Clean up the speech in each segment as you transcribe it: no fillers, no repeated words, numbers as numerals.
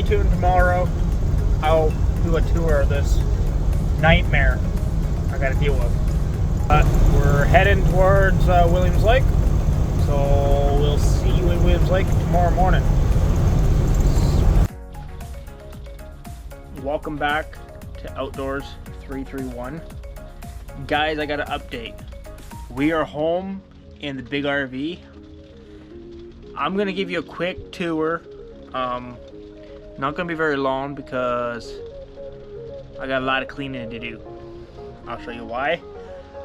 tuned. Tomorrow I'll do a tour of this nightmare I gotta deal with. But we're heading towards Williams Lake, so we'll see you in Williams Lake tomorrow morning. Welcome back to Outdoors 331. Guys, I got an update. We are home in the big RV. I'm gonna give you a quick tour. Not gonna be very long because I got a lot of cleaning to do. I'll show you why.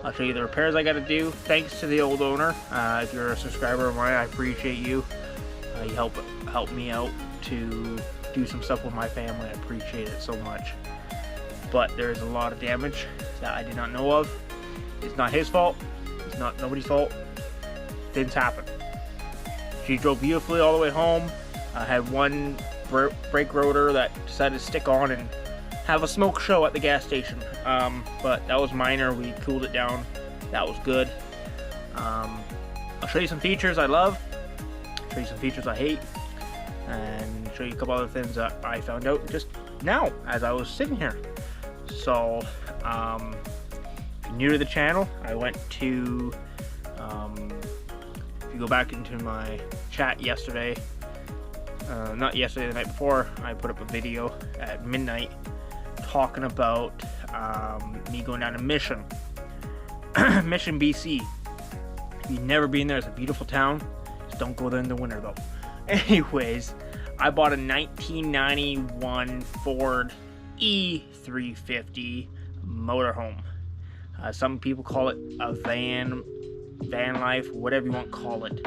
I'll show you the repairs I gotta do. Thanks to the old owner. If you're a subscriber of mine, I appreciate you. You help me out to do some stuff with my family. I appreciate it so much. But there is a lot of damage that I did not know of. It's not his fault. It's not nobody's fault. Things happen. She drove beautifully all the way home. I had one brake rotor that decided to stick on and have a smoke show at the gas station. But that was minor. We cooled it down. That was good. I'll show you some features I love, show you some features I hate, and show you a couple other things that I found out just now as I was sitting here. So, if you're new to the channel, I went to, if you go back into my chat yesterday, not yesterday, the night before, I put up a video at midnight talking about me going down to Mission, BC. If you've never been there, it's a beautiful town. Just don't go there in the winter though. Anyways, I bought a 1991 Ford E350 motorhome. Some people call it a van life, whatever you want to call it.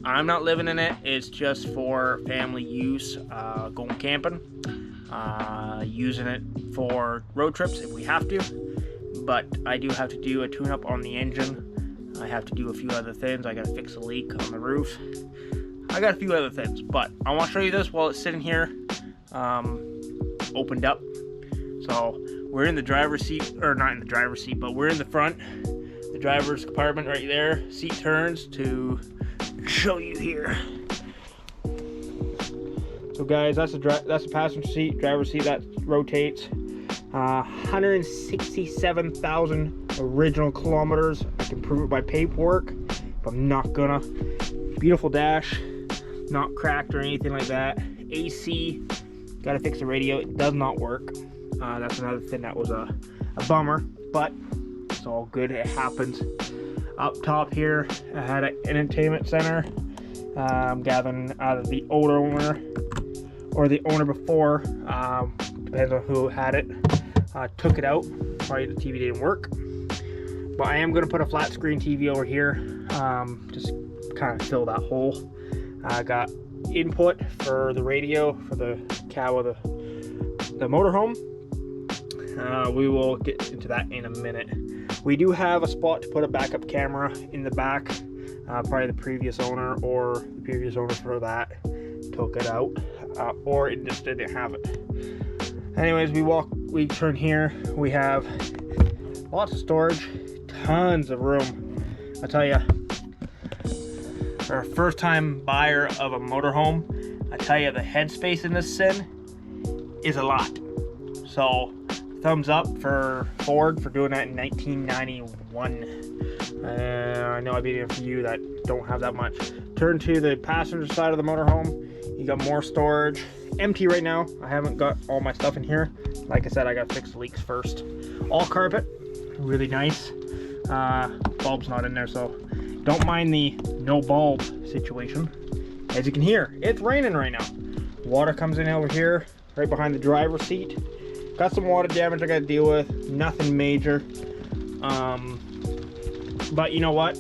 I'm not living in it. It's just for family use, going camping, using it for road trips if we have to. But I do have to do a tune-up on the engine. I have to do a few other things. I got to fix a leak on the roof. I got a few other things, but I want to show you this while it's sitting here, opened up. So we're in the driver's seat, or not in the driver's seat, but we're in the front, the driver's compartment right there. Seat turns to show you here. So guys, that's the passenger seat, driver's seat that rotates. 167,000 original kilometers. I can prove it by paperwork, but I'm not gonna. Beautiful dash, not cracked or anything like that. AC, gotta fix the radio. It does not work. That's another thing that was a bummer, but it's all good. It happens. Up top here, I had an entertainment center. I'm gathering out of the old owner or the owner before, depends on who had it. Took it out. Probably the TV didn't work, but I am going to put a flat screen TV over here, just kind of fill that hole. I got input for the radio for the cab of the motorhome. We will get into that in a minute. We do have a spot to put a backup camera in the back. Probably the previous owner or the previous owner for that took it out, or it just didn't have it. Anyways, we turn here. We have lots of storage, tons of room. I tell you, for a first-time buyer of a motorhome, I tell you the headspace in this thing is a lot. So, thumbs up for Ford for doing that in 1991. I know I've been a few that don't have that much. Turn to the passenger side of the motorhome. You got more storage. Empty right now. I haven't got all my stuff in here. Like I said, I got to fix the leaks first. All carpet, really nice. Bulb's not in there, so don't mind the no bulb situation. As you can hear, it's raining right now. Water comes in over here, right behind the driver's seat. Got some water damage I got to deal with. Nothing major. But you know what?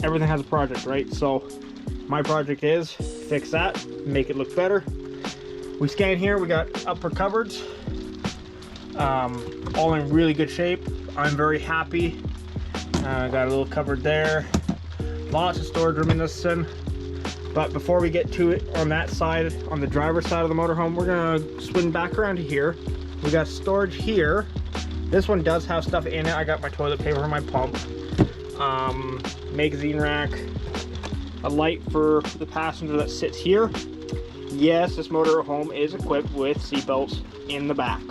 Everything has a project, right? So my project is fix that, make it look better. We scan here, we got upper cupboards, all in really good shape. I'm very happy. Got a little cupboard there. Lots of storage room in this thing. But before we get to it on that side, on the driver's side of the motorhome, we're gonna swing back around to here. We got storage here. This one does have stuff in it. I got my toilet paper and my pump. Magazine rack. A light for the passenger that sits here. yes, this motorhome is equipped with seatbelts in the back.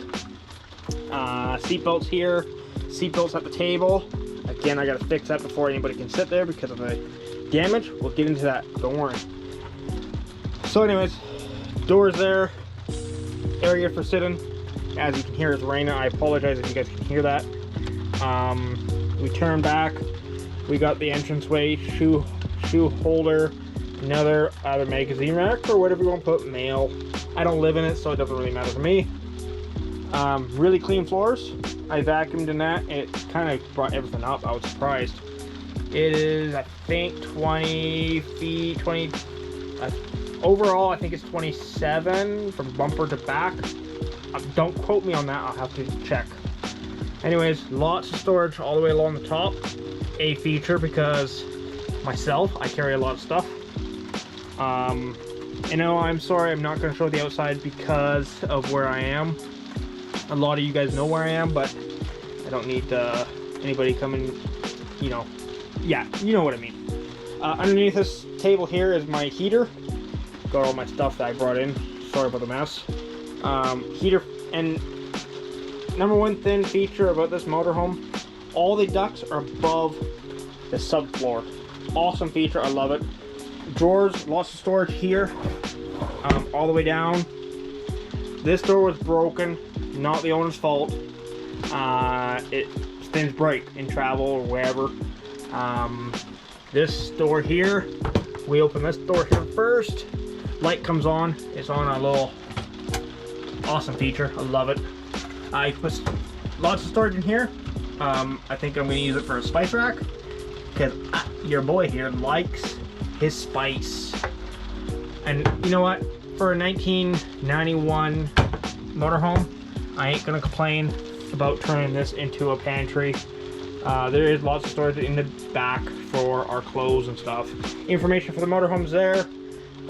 Seatbelts here, seatbelts at the table. Again, I gotta fix that before anybody can sit there because of the damage. We'll get into that, don't worry. So anyways, doors there, area for sitting. As you can hear, it's raining. I apologize if you guys can hear that. We turn back. We got the entranceway, shoe holder, another either magazine rack or whatever you want to put, mail. I don't live in it, so it doesn't really matter to me. Really clean floors. I vacuumed in that. It kind of brought everything up. I was surprised. It is, I think, 20 feet, overall, I think it's 27 from bumper to back. Don't quote me on that. I'll have to check. Anyways, lots of storage all the way along the top. A feature because myself, I carry a lot of stuff. You know, I'm sorry, I'm not going to show the outside because of where I am. A lot of you guys know where I am, but I don't need anybody coming, you know. Yeah, you know what I mean. Underneath this table here is my heater. Got all my stuff that I brought in. Sorry about the mess. Heater, and number one thin feature about this motorhome, all the ducts are above the subfloor. Awesome feature, I love it. Drawers, lots of storage here, all the way down. This door was broken, not the owner's fault. Things break in travel or wherever. This door here, we open this door here first. Light comes on. It's on a little awesome feature. I love it. I put lots of storage in here. I think I'm going to use it for a spice rack because your boy here likes his spice. And you know what? For a 1991 motorhome, I ain't going to complain about turning this into a pantry. There is lots of storage in the back for our clothes and stuff. Information for the motorhomes there.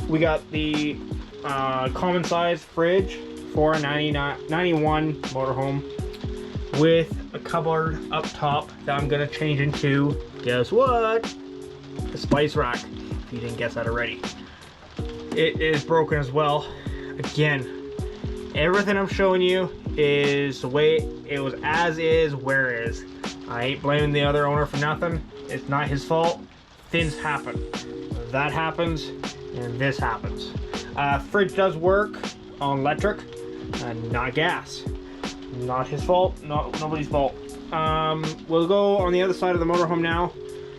We got the common size fridge for a 91 motorhome with a cupboard up top that I'm gonna change into, guess what? The spice rack, if you didn't guess that already. It is broken as well. Again, everything I'm showing you is the way it was, as is, where is. I ain't blaming the other owner for nothing. It's not his fault. Things happen. That happens, and this happens. Fridge does work on electric, not gas. Not his fault, nobody's fault. We'll go on the other side of the motorhome now.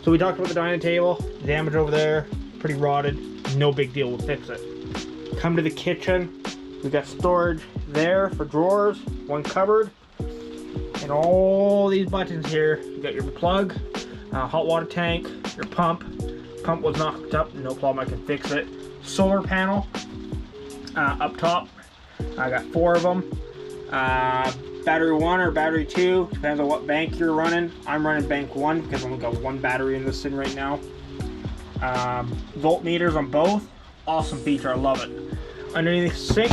So we talked about the dining table, damage over there, pretty rotted, no big deal, we'll fix it. Come to the kitchen, we got storage there for drawers, one cupboard, and all these buttons here. You got your plug, hot water tank, your pump. Pump was not hooked up, no problem, I can fix it. Solar panel up top. I got 4 of them. Battery 1 or battery 2, depends on what bank you're running. I'm running bank 1 because I've only got 1 battery in this thing right now. Voltmeters on both. Awesome feature, I love it. Underneath the sink,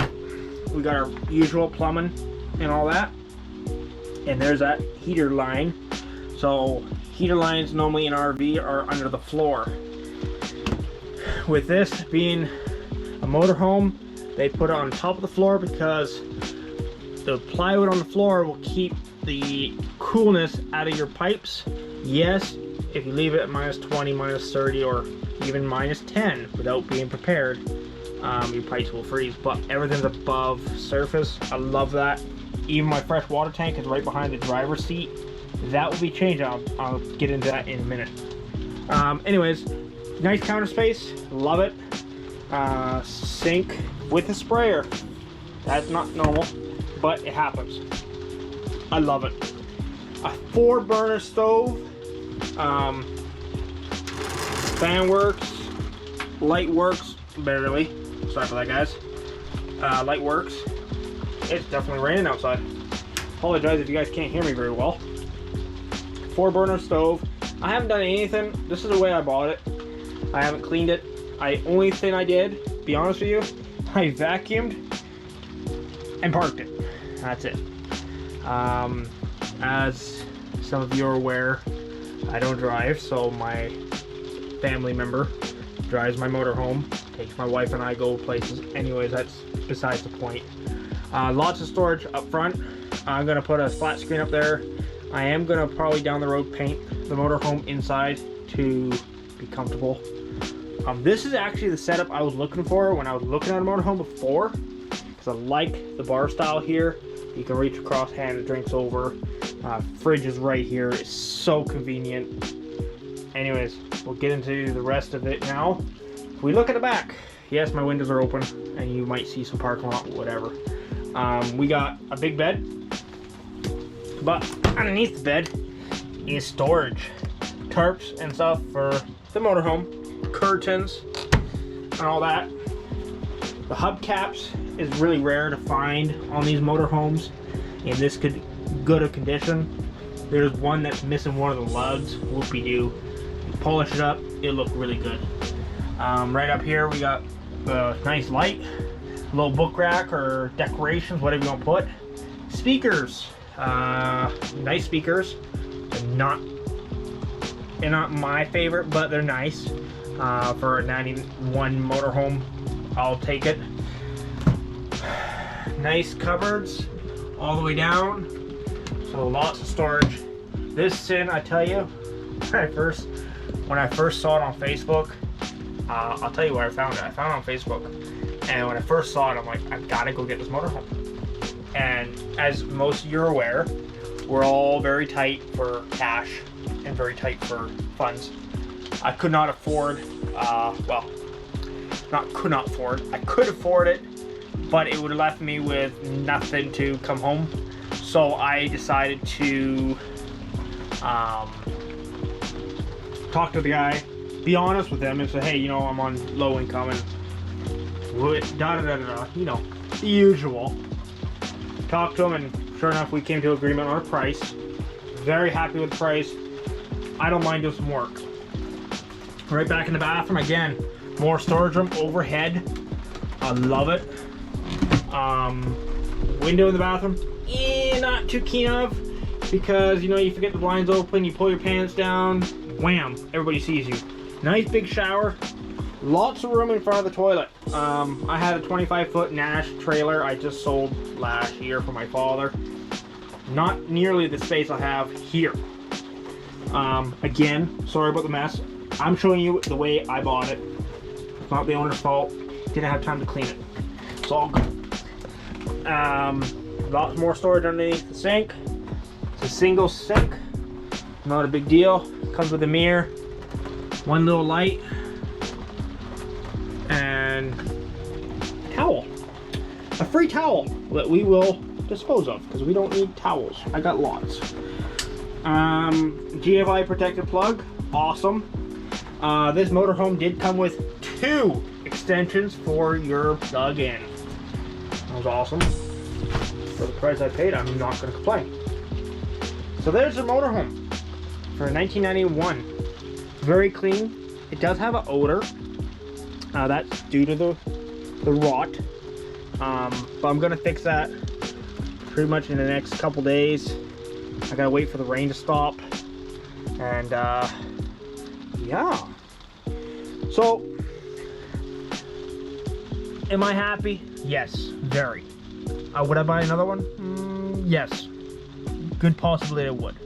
we got our usual plumbing and all that. And there's that heater line. So heater lines normally in RV are under the floor. With this being a motorhome, they put it on top of the floor because the plywood on the floor will keep the coolness out of your pipes. Yes, if you leave it at -20, -30, or even -10 without being prepared, your pipes will freeze, but everything's above surface. I love that. Even my fresh water tank is right behind the driver's seat. That will be changed. I'll get into that in a minute. Anyways, nice counter space, love it. Sink with a sprayer. That's not normal, but it happens. I love it. A 4-burner stove. Fan works, light works barely. Sorry for that, guys. Light works. It's definitely raining outside. Apologize if you guys can't hear me very well. 4-burner stove. I haven't done anything. This is the way I bought it. I haven't cleaned it. Only thing I did, to be honest with you, I vacuumed and parked it. That's it. As some of you are aware, I don't drive, so my family member drives my motorhome. takes. My wife and I go places. Anyways, that's besides the point. Lots of storage up front. I'm gonna put a flat screen up there. I am gonna probably down the road paint the motorhome inside to be comfortable. This is actually the setup I was looking for when I was looking at a motorhome before, because I like the bar style here. You can reach across, hand the drinks over. Fridge is right here. It's so convenient. Anyways, we'll get into the rest of it now. If we look at the back, yes, my windows are open, and you might see some parking lot, whatever. We got a big bed, but underneath the bed is storage, tarps and stuff for the motorhome, curtains, and all that. The hubcaps is really rare to find on these motorhomes in this good a condition. There's one that's missing one of the lugs. Whoopie-doo. Polish it up, it'll look really good. Right up here we got a nice light, a little book rack or decorations, whatever you want to put. Speakers, nice speakers. They're not my favorite, but they're nice. For a 91 motorhome, I'll take it. Nice cupboards all the way down, so lots of storage. This tin, I tell you, when I first saw it on Facebook, I'll tell you where I found it. I found it on Facebook, and when I first saw it, I'm like, I've got to go get this motorhome. And as most of you are aware, we're all very tight for cash and very tight for funds. I could not afford, well, not could not afford, I could afford it, but it would have left me with nothing to come home. So I decided to talk to the guy, be honest with him, and say, hey, you know, I'm on low income and you know, the usual. Talked to him, and sure enough, we came to agreement on a price. Very happy with the price. I don't mind doing some work. Right back in the bathroom again, more storage room overhead. I love it. Window in the bathroom, not too keen of, because you know, you forget the blinds open, you pull your pants down, wham, everybody sees you. Nice big shower, lots of room in front of the toilet. I had a 25-foot Nash trailer I just sold last year for my father. Not nearly the space I have here. Again, sorry about the mess. I'm showing you the way I bought it. It's not the owner's fault. Didn't have time to clean it. It's all good. Lots more storage underneath the sink. It's a single sink. Not a big deal. Comes with a mirror, one little light, and towel. A free towel that we will dispose of because we don't need towels. I got lots. GFI protected plug. Awesome. This motorhome did come with 2 extensions for your plug-in. That was awesome. For the price I paid, I'm not going to complain. So there's the motorhome for 1991. Very clean. It does have an odor. That's due to the rot. But I'm going to fix that pretty much in the next couple days. I got to wait for the rain to stop. And yeah. So, am I happy? Yes, very. Would I buy another one? Yes. Good possibility I would.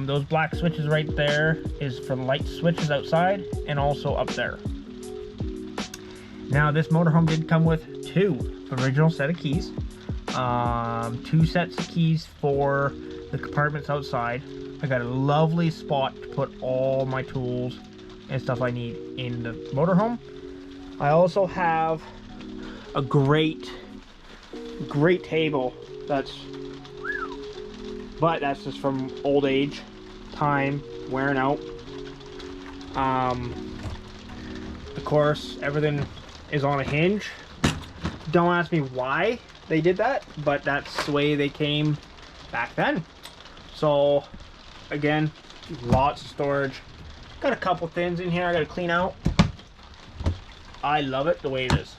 Those black switches right there is for the light switches outside and also up there. Now this motorhome did come with 2 original set of keys. 2 sets of keys for the compartments outside. I got a lovely spot to put all my tools and stuff I need in the motorhome. I also have a great table that's just from old age, time, wearing out. Of course, everything is on a hinge. Don't ask me why they did that, but that's the way they came back then. So again, lots of storage. Got a couple things in here I gotta clean out. I love it the way it is.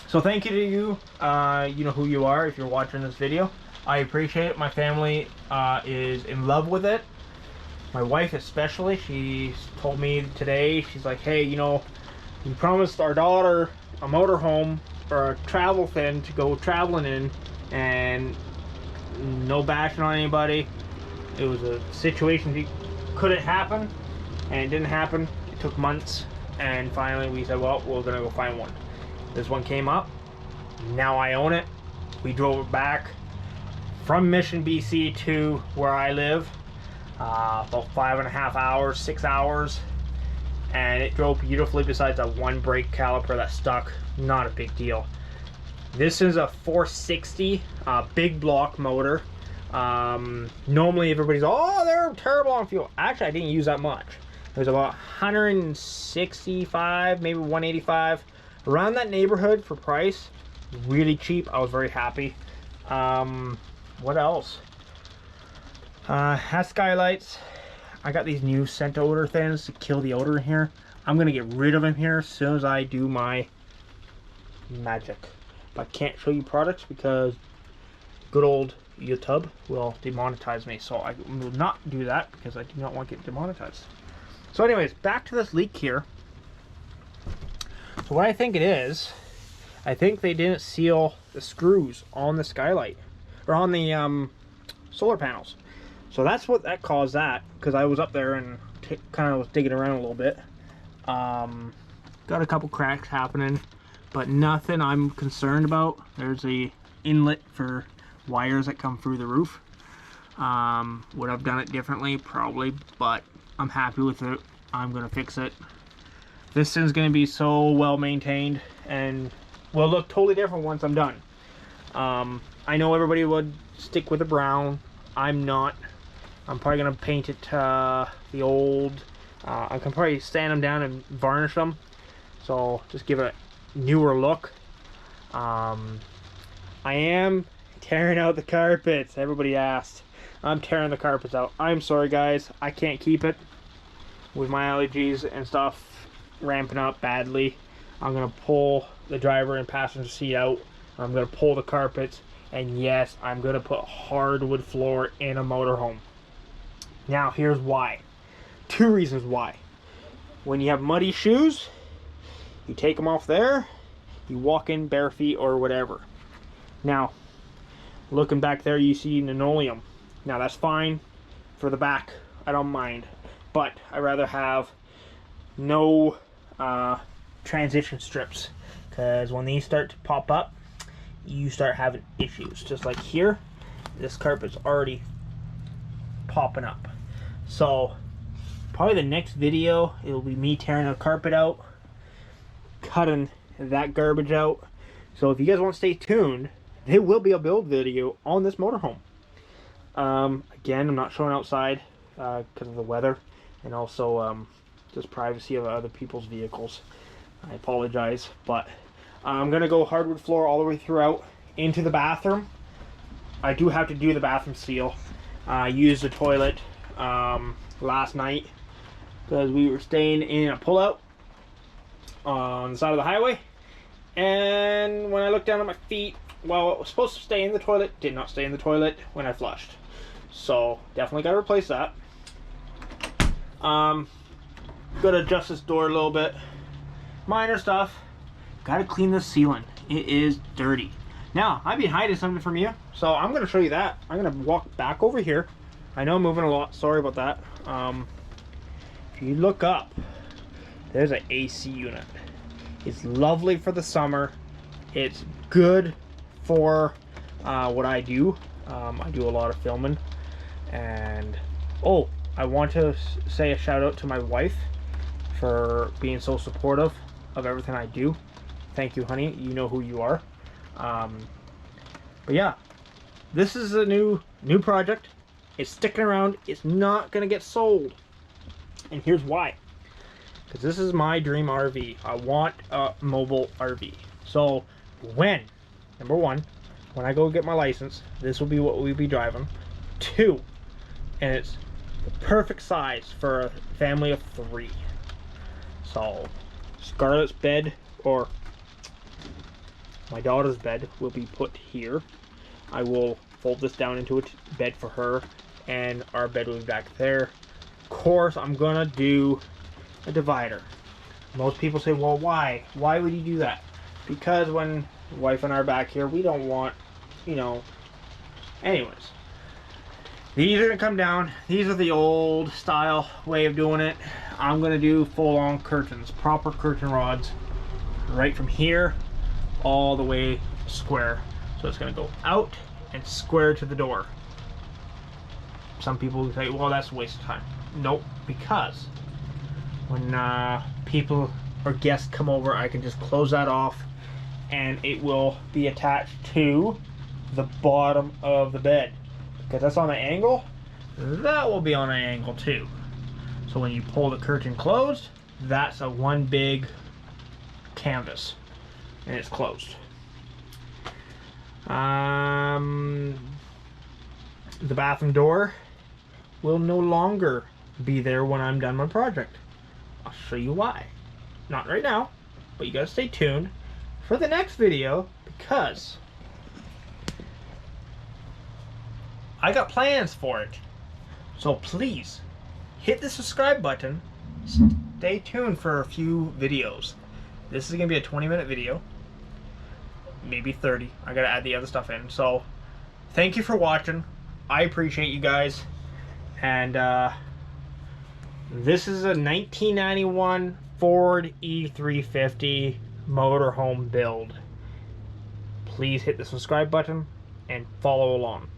So thank you to you. You know who you are if you're watching this video. I appreciate it. My family is in love with it. My wife especially. She told me today, she's like, hey, you know, We promised our daughter a motorhome or a travel thing to go traveling in, and no bashing on anybody. It was a situation that couldn't happen, and it didn't happen. It took months, and finally we said, well, we're gonna go find one. This one came up. Now I own it. We drove it back from Mission, BC to where I live. About 5.5 hours, 6 hours. And it drove beautifully besides that one brake caliper that stuck. Not a big deal. This is a 460 big block motor. Normally everybody's, oh, they're terrible on fuel. Actually, I didn't use that much. It was about 165, maybe 185. Around that neighborhood for price. Really cheap. I was very happy. What else? Has skylights. I got these new scent odor things to kill the odor in here. I'm gonna get rid of them here as soon as I do my magic. But I can't show you products because good old YouTube will demonetize me. So I will not do that because I do not want to get demonetized. So anyways, back to this leak here. So what I think it is, I think they didn't seal the screws on the skylight or on the solar panels. So that's what that caused that, because I was up there and kind of was digging around a little bit. Got a couple cracks happening, but nothing I'm concerned about. There's a inlet for wires that come through the roof. Would have done it differently? Probably, but I'm happy with it. I'm gonna fix it. This thing's gonna be so well maintained and will look totally different once I'm done. I know everybody would stick with the brown. I'm not. I'm probably gonna paint it the old. I can probably sand them down and varnish them, so just give it a newer look. I am tearing out the carpets. Everybody asked. I'm tearing the carpets out. I'm sorry, guys. I can't keep it with my allergies and stuff ramping up badly. I'm gonna pull the driver and passenger seat out. I'm gonna pull the carpets, and yes, I'm gonna put hardwood floor in a motorhome. Now here's why. Two reasons why. When you have muddy shoes, you take them off there, you walk in bare feet or whatever. Now, looking back there, you see linoleum. Now that's fine for the back. I don't mind, but I'd rather have no transition strips, because when these start to pop up, you start having issues. Just like here, this carpet's already popping up. So probably the next video, it'll be me tearing the carpet out, cutting that garbage out. So if you guys want to stay tuned, there will be a build video on this motorhome. Again, I'm not showing outside because of the weather, and also just privacy of other people's vehicles. I apologize, but I'm gonna go hardwood floor all the way throughout into the bathroom. I do have to do the bathroom seal. I used the toilet last night because we were staying in a pullout on the side of the highway, and when I looked down at my feet, well, it was supposed to stay in the toilet, did not stay in the toilet when I flushed. So definitely got to replace that. Gotta adjust this door a little bit. Minor stuff. Gotta clean the ceiling. It is dirty. Now, I've been hiding something from you, so I'm gonna show you that. I'm gonna walk back over here. I know I'm moving a lot, sorry about that. If you look up, there's an AC unit. It's lovely for the summer. It's good for what I do. I do a lot of filming. And, oh, I want to say a shout out to my wife for being so supportive of everything I do. Thank you, honey. You know who you are. But yeah, this is a new project. It's sticking around. It's not gonna get sold, and here's why. Because this is my dream RV. I want a mobile RV. So when, number one, when I go get my license, this will be what we'll be driving. 2, and it's the perfect size for a family of 3. So Scarlett's bed, or my daughter's bed, will be put here. I will fold this down into a bed for her, and our bed will be back there. Of course, I'm gonna do a divider. Most people say, well, why? Why would you do that? Because when wife and I are back here, we don't want, you know, anyways. These are going to come down. These are the old style way of doing it. I'm going to do full-on curtains, proper curtain rods, right from here all the way square. So it's going to go out and square to the door. Some people say, well, that's a waste of time. Nope, because when people or guests come over, I can just close that off and it will be attached to the bottom of the bed. Because that's on an angle, that will be on an angle too. So when you pull the curtain closed, that's a one big canvas and it's closed. The bathroom door will no longer be there when I'm done my project. I'll show you why. Not right now, but you gotta stay tuned for the next video because I got plans for it. So please hit the subscribe button. Stay tuned for a few videos. This is gonna be a 20-minute video, maybe 30. I gotta add the other stuff in. So thank you for watching. I appreciate you guys. And this is a 1991 Ford E350 motorhome build. Please hit the subscribe button and follow along.